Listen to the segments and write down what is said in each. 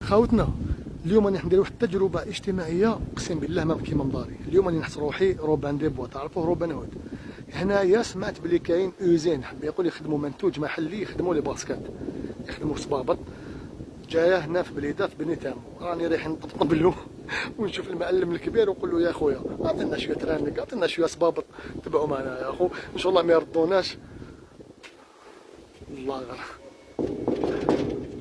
خاوتنا اليوم راني ندير واحد التجربه اجتماعيه، اقسم بالله ما كيما مداري. اليوم راني نحس روحي روبان دي بوا، تعرفوه روبان هود؟ هنايا سمعت بلي كاين اوزين، حب يقول يخدموا منتوج محلي، يخدموا لي باسكات، يخدموا صبابط. جايه هنا في بليده في بني تامو، راني رايح نطبطب له ونشوف المعلم الكبير ونقول له يا خويا عطينا شويه ترانك، عطينا شويه صبابط، تبعوا معنا يا اخو ان شاء الله ما يردوناش. الله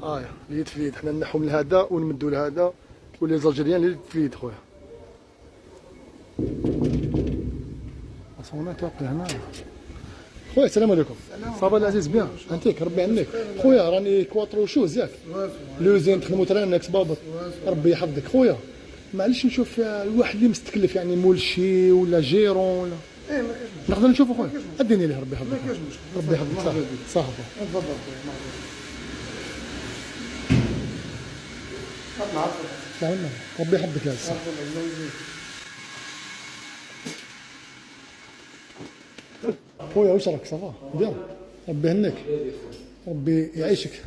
غير اليد في اليد، حنا نحو من هذا ونمدوا لهذا، ولي زالجيريان اليد في اليد خويا. اصلا توقف هنا خويا. السلام عليكم. صافا العزيز بيان انتيك ربي يعمرك خويا. راني كواترو شوز ياك لوزين تخدموا ترانك صبابط، ربي يحفظك خويا. معليش نشوف الواحد اللي مستكلف يعني مولشي ولا جيرون ولا نقدر نشوفه خويا؟ اديني ليه ربي يحفظك. ربي يحفظك صافي. تفضل خويا. ربي يحفظك يا سيدي. خويا واش راك؟ صافا بيان ربي يهنيك، ربي يعيشك.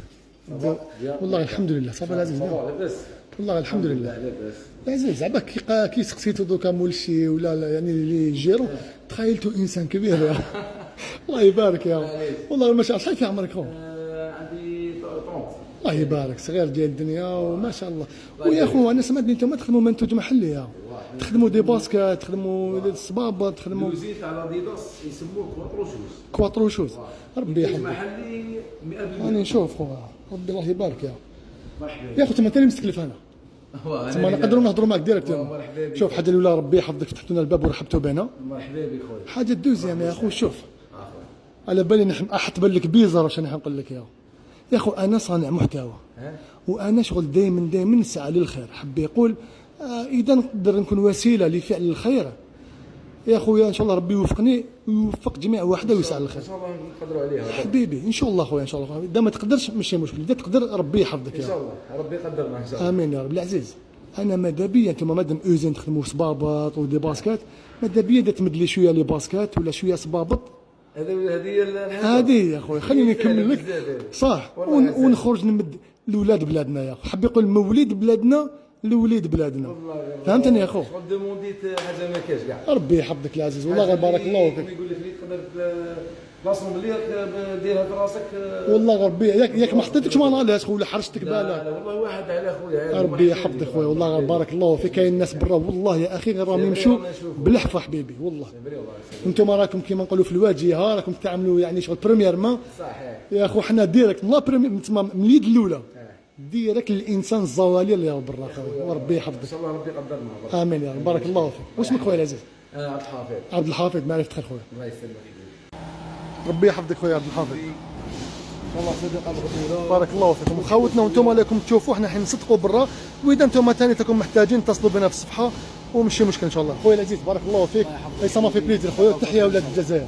والله الحمد لله. صافا العزيز بيان والله الحمد لله. العزيز زعما كي سقسيتو دوكا مولشي ولا يعني اللي جيرو تخيلتو انسان كبير يا الله يبارك يا والله ما شاء الله. شحال في عمرك خو؟ عندي 30. الله يبارك، صغير ديال الدنيا وما شاء الله. ويا خو انا سمعت انتم تخدموا منتوج محلي، تخدموا دي باسكات، تخدموا الصبابط، تخدموا لوزيت على ديداس يسموه كواترو شوز. كواترو شوز. ربي يحفظك. محلي 100%. راني نشوف خويا ربي الله يبارك يا مرحبا يا خو. تما تاني مستكلف انا تما نقدروا نهضروا معك ديريكت. شوف حاجه الاولى ربي يحفظك، فتحتوا لنا الباب ورحبتوا بنا. مرحبا بك خويا. حاجه الدوزيام يا خو، شوف على بالي احط لك بيزر واش انا نقول لك يا خو. انا صانع محتوى وانا شغل دائما نسعى للخير. حب يقول اذا نقدر نكون وسيله لفعل الخير يا خويا ان شاء الله ربي يوفقني ويوفق جميع واحد ويسعى للخير. ان شاء الله نقدروا عليها حبيبي ان شاء الله خويا. ان شاء الله اذا ما تقدرش ماشي مشكل، اذا تقدر ربي يحفظك ان شاء الله. ربي يقدرنا ان شاء الله. امين يا رب العزيز. انا ماذا بيا انتم مادام اوزين تخدموا صبابط ودي باسكات، ماذا بيا اذا تمد لي شويه لي باسكات ولا شويه صبابط. هذه يا خويا خليني نكمل لك صح ونخرج نمد لولاد بلادنا يا خو. حب يقول موليد بلادنا لوليد بلادنا، فهمتني يا خو؟ دومونديت حاجه ما كاش كاع. ربي يحفظك العزيز والله غير بارك الله فيك. يقول لك لي تقدر لاسومبلي ديرها في راسك. والله ربي ياك ما حطيتكش منالات خويا ولا حرشتك بالك. لا والله واحد على خويا. ربي يحفظك خويا والله غير بارك الله فيك. كاين الناس برا والله يا اخي غير راهم يمشوا بالحفه حبيبي والله. انتم راكم كيما نقولوا في الواجهه، راكم تعملوا يعني شغل بريمير ما صحيح يا خو. حنا ديريكت لا بريمير تما من اليد الاولى ديريكت الانسان الزوالي اللي برا خويا. وربي يحفظك ان شاء الله. ربي يقدرنا. امين يا رب. بارك الله فيك. واسمك خويا العزيز؟ عبد الحافظ. عبد الحافظ. معرفة خير خويا. الله يسلمك. ربي يحفظك خويا عبد الحافظ. والله صدق الغدوره. بارك الله فيكم. وخاوتنا وانتم راكم تشوفوا حنا حنصدقوا برا، واذا انتم ثاني تكون محتاجين اتصلوا بنا في الصفحه ومشي مشكل ان شاء الله. خويا العزيز بارك الله فيك. اي سما في بليزير خويا. تحيا ولاد الجزائر.